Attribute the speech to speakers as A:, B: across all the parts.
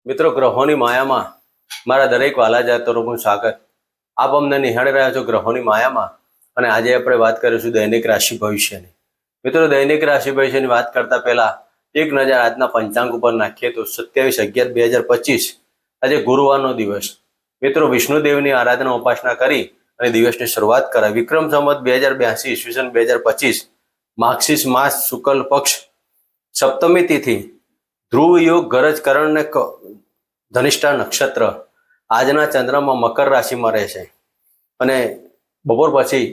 A: મિત્રો, ગ્રહોની માયામાં મારા દરેક વાલા જાતરોનું સ્વાગત. આપ અમને નિહાળી રહ્યા છો ગ્રહોની માયામાં, અને આજે આપણે વાત કરીશું દૈનિક રાશિ ભવિષ્યની. મિત્રો, દૈનિક રાશિ ભવિષ્યની વાત કરતા પહેલા એક નજર આજના પંચાંગ ઉપર નાખીએ તો 27/11/2025 આજે ગુરુવારનો દિવસ. મિત્રો, વિષ્ણુદેવની આરાધના ઉપાસના કરી અને દિવસની શરૂઆત કરાય. વિક્રમ સંવત 2082 ઈસવીસન 2025 માક્ષીસ માસ શુક્લ પક્ષ સપ્તમી તિથિ ધ્રુવ યોગ ગરજ કરણ ને ધનિષ્ઠા નક્ષત્ર. આજના ચંદ્રમાં મકર રાશિમાં રહેશે અને બપોર પછી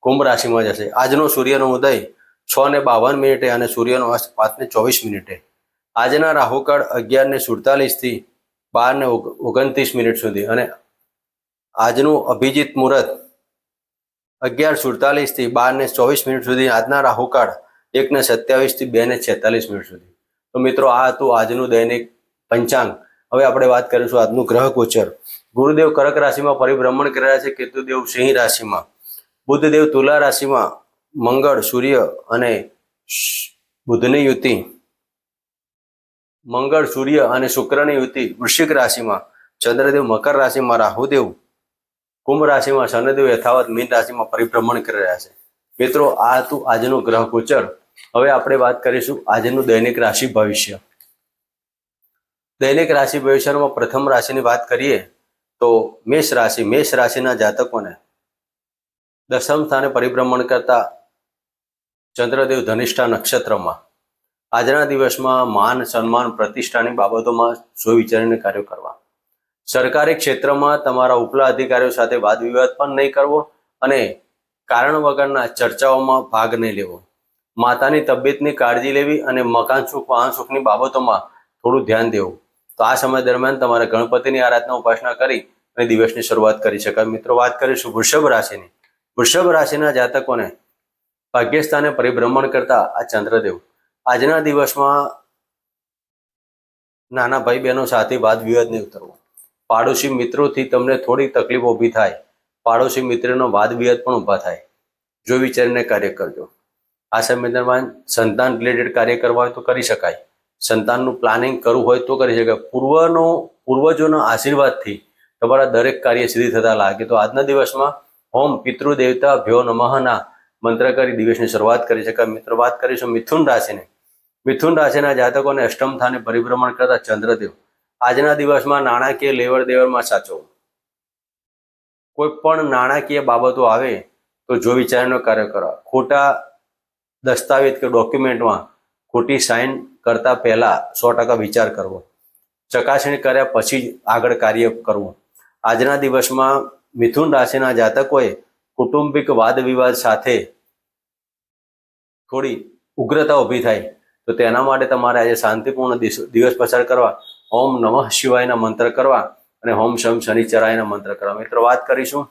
A: કુંભ રાશિમાં જશે. આજનો સૂર્યનો ઉદય 6:52 અને સૂર્યનો અસ્ત 5:24. આજના રાહુકાળ 11:47 થી 12:29 સુધી અને આજનું અભિજીત મુહૂર્ત 11:47 થી 12:24 સુધી. આજના રાહુકાળ 1:27 થી 2:46 સુધી. તો મિત્રો, આ હતું આજનું દૈનિક પંચાંગ. હવે આપણે વાત કરીશું આજનું ગ્રહ ગોચર. ગુરુદેવ કર્ક રાશિમાં પરિભ્રમણ કરી રહ્યા છે, કેતુદેવ સિંહ રાશિમાં, બુધદેવ તુલા રાશિમાં, મંગળ સૂર્ય અને બુધની યુતિ, મંગળ સૂર્ય અને શુક્રની યુતિ વૃશ્ચિક રાશિમાં, ચંદ્રદેવ મકર રાશિમાં, રાહુદેવ કુંભ રાશિમાં, શનિદેવ યથાવત મીન રાશિમાં પરિભ્રમણ કરી રહ્યા છે. મિત્રો, આ હતું આજનું ગ્રહ ગોચર. હવે આપણે વાત કરીશું આજનું દૈનિક રાશિ ભવિષ્ય. દૈનિક રાશિ ભવિષ્યમાં પ્રથમ રાશિની વાત કરીએ તો મેષ રાશિ. મેષ રાશિના જાતકોને દશમ સ્થાને પરિભ્રમણ કરતા ચંદ્રદેવ ધનિષ્ઠા નક્ષત્રમાં. આજના દિવસમાં માન સન્માન પ્રતિષ્ઠાની બાબતોમાં જોઈ વિચારીને કાર્યો કરવા. સરકારી ક્ષેત્રમાં તમારા ઉપલા અધિકારીઓ સાથે વાદ વિવાદ પણ નહીં કરવો અને કારણ વગરના ચર્ચાઓમાં ભાગ નહીં લેવો. માતાની તબિયતની કાળજી લેવી અને મકાન સુખ વાહન સુખની બાબતોમાં થોડું ધ્યાન દેવું. તો આ સમય દરમિયાન તમારે ગણપતિની આરાધના ઉપાસના કરી અને દિવસની શરૂઆત કરી શકાય. મિત્રો, વાત કરીશું વૃષભ રાશિની. વૃષભ રાશિના જાતકોને ભાગ્યસ્થાને પરિભ્રમણ કરતા આ ચંદ્રદેવ. આજના દિવસમાં નાના ભાઈ બહેનો સાથે વાદ વિવાદ નહીં ઉતરવો. પાડોશી મિત્રોથી તમને થોડી તકલીફ ઊભી થાય. પાડોશી મિત્રનો વાદ વિવાદ પણ ઊભા થાય. જો વિચારીને કાર્ય કરજો. આ સમય દરમિયાન સંતાન રિલેટેડ કાર્ય કરવા હોય તો કરી શકાય. સંતાનનું પ્લાનિંગ કરવું હોય તો કરી શકાય. પૂર્વજોના આશીર્વાદથી તમારા દરેક કાર્ય સિદ્ધિ થતા લાગે. તો આજના દિવસમાં હોમ પિતૃદેવતા ભ્યો નમઃના મંત્ર કરી દિવસની શરૂઆત કરી શકાય. મિત્રો, વાત કરીશું મિથુન રાશિની. મિથુન રાશિના જાતકોને અષ્ટમ સ્થાને પરિભ્રમણ કરતા ચંદ્રદેવ. આજના દિવસમાં નાણાકીય લેવડ દેવડમાં સાચવો. કોઈ પણ નાણાકીય બાબતો આવે તો જો વિચારનો કાર્ય કરવા. ખોટા દસ્તાવેજ કે ડોક્યુમેન્ટમાં ખોટી સાઇન કરતા પહેલા 100% વિચાર કરવો. ચકાસણી કર્યા પછી જ આગળ કાર્ય કરવું. આજના દિવસમાં મિથુન રાશિના જાતકોએ કૌટુંબિક વાદ વિવાદ સાથે થોડી ઉગ્રતા ઊભી થાય તો તેના માટે તમારે આજે શાંતિપૂર્ણ દિવસ પસાર કરવા ઓમ નમઃ શિવાયના મંત્ર કરવા અને ઓમ શમ શનિચરાયના મંત્ર કરવા. મિત્રો, વાત કરીશું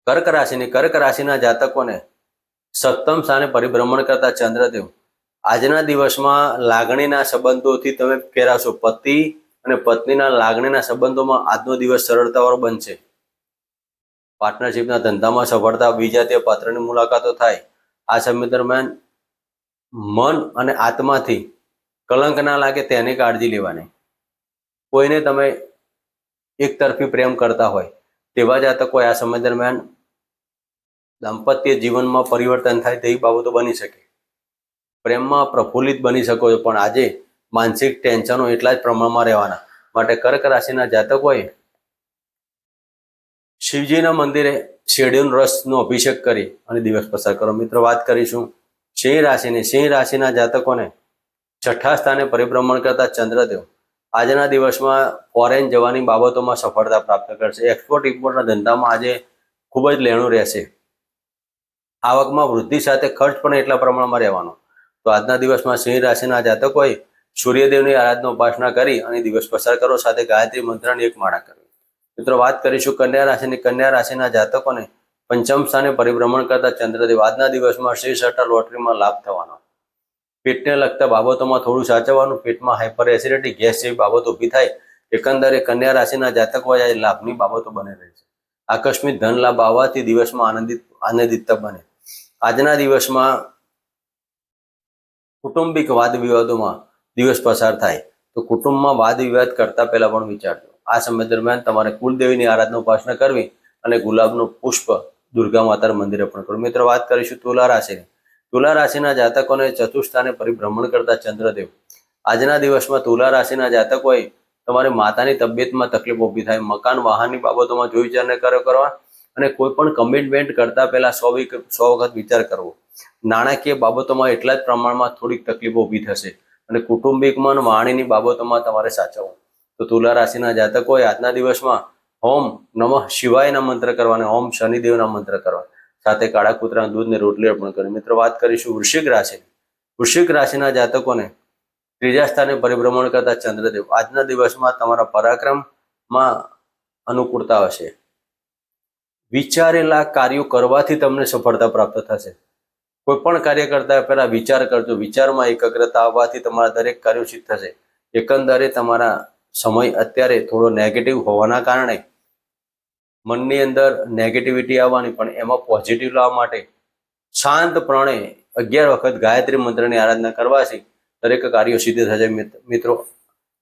A: કર્ક રાશિની. કર્ક રાશિના જાતકોને સપ્તમ સ્થાને પરિભ્રમણ કરતા ચંદ્રદેવ. આજના દિવસમાં લાગણીના સંબંધોથી તમે ઘેરાશો. પતિ અને પત્નીના લાગણીના સંબંધોમાં આજનો દિવસ સરળતાવાળો બનશે. પાર્ટનરશિપના ધંધામાં સફળતા, વિજાતીય પાત્રની મુલાકાતો થાય. આ સમય દરમિયાન મન અને આત્માથી કલંક ના લાગે તેની કાળજી લેવાની. કોઈને તમે એક તરફી પ્રેમ કરતા હોય તેવા જાતકો આ સમય દરમિયાન દાંપત્ય જીવનમાં પરિવર્તન થાય તેવી બાબતો બની શકે. પ્રેમમાં પ્રફુલ્લિત બની શકો છો, પણ આજે માનસિક ટેન્શનો એટલા જ પ્રમાણમાં રહેવાના. માટે કર્ક રાશિના જાતકોએ શિવજીના મંદિરે શેરડીનો રસનો અભિષેક કરી અને દિવસ પસાર કરો. મિત્રો, વાત કરીશું સિંહ રાશિની. સિંહ રાશિના જાતકોને છઠ્ઠા સ્થાને પરિભ્રમણ કરતા ચંદ્રદેવ. આજના દિવસમાં ફોરેન જવાની બાબતોમાં સફળતા પ્રાપ્ત કરશે. એક્સપોર્ટ ઇમ્પોર્ટના ધંધામાં આજે ખૂબ જ લેણું રહેશે. આવકમાં વૃદ્ધિ સાથે ખર્ચ પણ એટલા પ્રમાણમાં રહેવાનો. તો આજના દિવસમાં સિંહ રાશિના જાતકોએ સૂર્યદેવની આરાધના ઉપાસના કરી અને દિવસ પસાર કરો. સાથે ગાયત્રી મંત્રની એક માળા કરવી. મિત્રો, વાત કરીશું કન્યા રાશિની. કન્યા રાશિના જાતકોને પંચમ સ્થાને પરિભ્રમણ કરતા ચંદ્રદેવ. આજના દિવસમાં શેર સટ્ટા લોટરીમાં લાભ થવાનો. પેટને લગતા બાબતોમાં થોડું સાચવવાનું. પેટમાં હાઇપર એસિડિટી, ગેસ જેવી બાબતો ઊભી થાય. એકંદરે કન્યા રાશિના જાતકો આજે લાભની બાબતો બની રહી છે. આકસ્મિક ધન લાભ આવવાથી દિવસમાં આનંદિતતા બને. આજના દિવસમાં કૌટુંબિક વાદ વિવાદોમાં દિવસ પસાર થાય. તો તો કુટુંબમાં વાદ વિવાદ કરતા પહેલા પણ વિચારજો. આ સમય દરમિયાન તમારે કુલદેવીની આરાધના ઉપાસના કરવી અને ગુલાબનું પુષ્પ દુર્ગા માતાના મંદિરે પણ કરવું. મિત્રો વાત કરીશું તુલા રાશિની. તુલા રાશિના જાતકોને ચતુર્સ્થાને પરિભ્રમણ કરતા ચંદ્રદેવ. આજના દિવસમાં તુલા રાશિના જાતકોએ તમારી માતાની તબિયતમાં તકલીફ ઊભી થાય, મકાન વાહનની બાબતોમાં જોઈ વિચારને કાર્યો કરવા અને કોઈ પણ કમિટમેન્ટ કરતા પહેલા 100 વખત વિચાર કરવો. નાણાકીય બાબતોમાં એટલા જ પ્રમાણમાં થોડીક તકલીફો ઊભી થશે અને કુટુંબિકમાં વાણીની બાબતોમાં તમારે સાચવવું. તો તુલા રાશિના જાતકોએ આજના દિવસમાં ઓમ નમઃ શિવાયના મંત્ર કરવા અને ઓમ શનિદેવના મંત્ર કરવા, સાથે કાળા કૂતરાના દૂધને રોટલી અર્પણ કરી. મિત્રો વાત કરીશું વૃશ્ચિક રાશિ. વૃશ્ચિક રાશિના જાતકોને ત્રીજા સ્થાને પરિભ્રમણ કરતા ચંદ્રદેવ. આજના દિવસમાં તમારા પરાક્રમમાં અનુકૂળતા હશે. વિચારેલા કાર્યો કરવાથી તમને સફળતા પ્રાપ્ત થશે. કોઈ પણ કાર્ય કરતા પહેલા વિચાર કરજો. વિચારમાં એકાગ્રતા આવવાથી તમારા દરેક કાર્યો સિદ્ધ થશે. એકંદરે તમારા સમય અત્યારે થોડો નેગેટિવ હોવાના કારણે મનની અંદર નેગેટિવિટી આવવાની, પણ એમાં પોઝિટિવ લાવવા માટે શાંતપણે 11 વખત ગાયત્રી મંત્રની આરાધના કરવાથી દરેક કાર્યો સિદ્ધ થશે. મિત્રો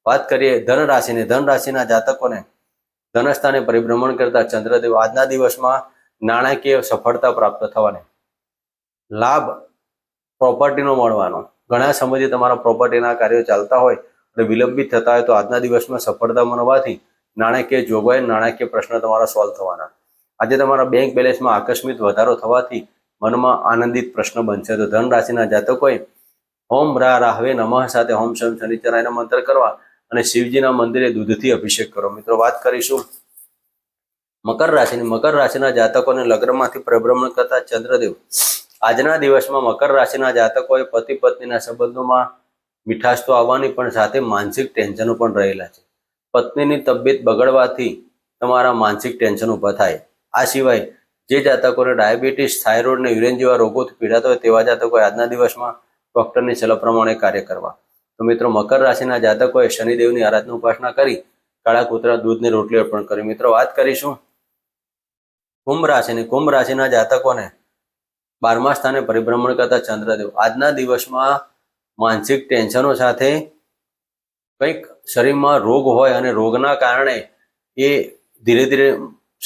A: વાત કરીએ ધન રાશિની. ધન રાશિના જાતકોને ધનસ્થાને પરિભ્રમણ કરતા ચંદ્રદેવ. આજના દિવસમાં નાણાકીય સફળતા પ્રાપ્ત થવાની, લાભ પ્રોપર્ટીનો મળવાનો. ઘણા સમયથી તમારા પ્રોપર્ટીના કાર્યો ચાલતા હોય અને વિલંબિત થતા હોય તો આજના દિવસમાં સફળતા મળવાથી નાણાકીય જોગવાઈ, નાણાકીય પ્રશ્ન તમારા સોલ્વ થવાના. આજે તમારા બેંક બેલેન્સમાં આકસ્મિક વધારો થવાથી મનમાં આનંદિત પ્રશ્ન બનશે. તો ધન રાશિના જાતકોએ ઓમ રાહવે નમઃ સાથે ઓમ શમ શનિચરાયના મંત્ર કરવા અને શિવજીના મંદિરે દૂધથી અભિષેક કરો. મિત્રો વાત કરીશું મકર રાશિની. મકર રાશિના જાતકોને લગ્નમાંથી પરિભ્રમણ કરતા ચંદ્રદેવ. આજના દિવસમાં મકર રાશિના જાતકોએ પતિ પત્નીના સંબંધોમાં મીઠાશ તો આવવાની, પણ સાથે માનસિક ટેન્શનો પણ રહેલા છે. પત્નીની તબિયત બગડવાથી તમારા માનસિક ટેન્શન ઊભા થાય. આ સિવાય જે જાતકોને ડાયાબિટીસ, થાઇરોઇડ અને યુરિન જેવા રોગોથી પીડાતા હોય તેવા જાતકોએ આજના દિવસમાં ડોક્ટરની સલાહ પ્રમાણે કાર્ય કરવા. તો મિત્રો મકર રાશિના જાતકોએ શનિદેવની આરાધના ઉપાસના કરી કાળા કૂતરા દૂધની રોટલી અર્પણ કરી. મિત્રો વાત કરીશું કુંભ રાશિની. કુંભ રાશિના જાતકોને 12મા સ્થાને પરિભ્રમણ કરતા ચંદ્રદેવ. આજના દિવસમાં માનસિક ટેન્શનો સાથે કંઈક શરીરમાં રોગ હોય અને રોગના કારણે એ ધીરે ધીરે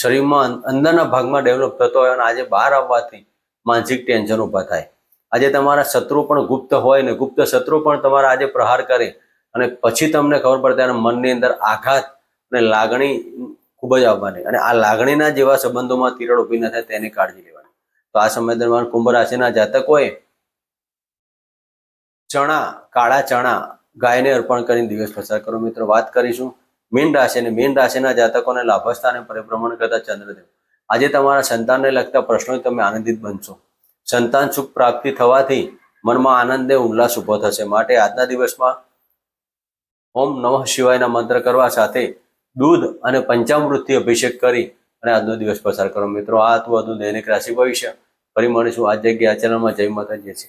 A: શરીરમાં અંદરના ભાગમાં ડેવલપ થતો હોય અને આજે બહાર આવવાથી માનસિક ટેન્શન ઊભા થાય. આજે તમારા શત્રુ પણ ગુપ્ત હોય ને ગુપ્ત શત્રુ પણ તમારા આજે પ્રહાર કરે અને પછી તમને ખબર પડે અને મનની અંદર આઘાત અને લાગણી ખૂબ જ આવવાની, અને આ લાગણીના જેવા સંબંધોમાં તિરાડ ઊભી ન થાય તેની કાળજી લેવાની. તો આ સમય દરમિયાન કુંભ રાશિના જાતકોએ કાળા ચણા ગાયને અર્પણ કરીને દિવસ પસાર કરો. મિત્રો વાત કરીશું મીન રાશિની. મીન રાશિના જાતકોને લાભસ્થાને પરિભ્રમણ કરતા ચંદ્રદેવ. આજે તમારા સંતાનને લગતા પ્રશ્નોથી તમે આનંદિત બનશો. સંતાન સુખ પ્રાપ્તિ થવાથી મનમાં આનંદ ઉલ્લાસ ઉભો થશે. માટે આજના દિવસમાં ઓમ નમઃ શિવાયના મંત્ર કરવા સાથે દૂધ અને પંચામૃતથી અભિષેક કરી અને આજનો દિવસ પસાર કરો. મિત્રો આ હતું દૈનિક રાશિ ભવિષ્ય. ફરી મળીશું આ જગ્યાએ આ ચેનલમાં. જય માતાજી.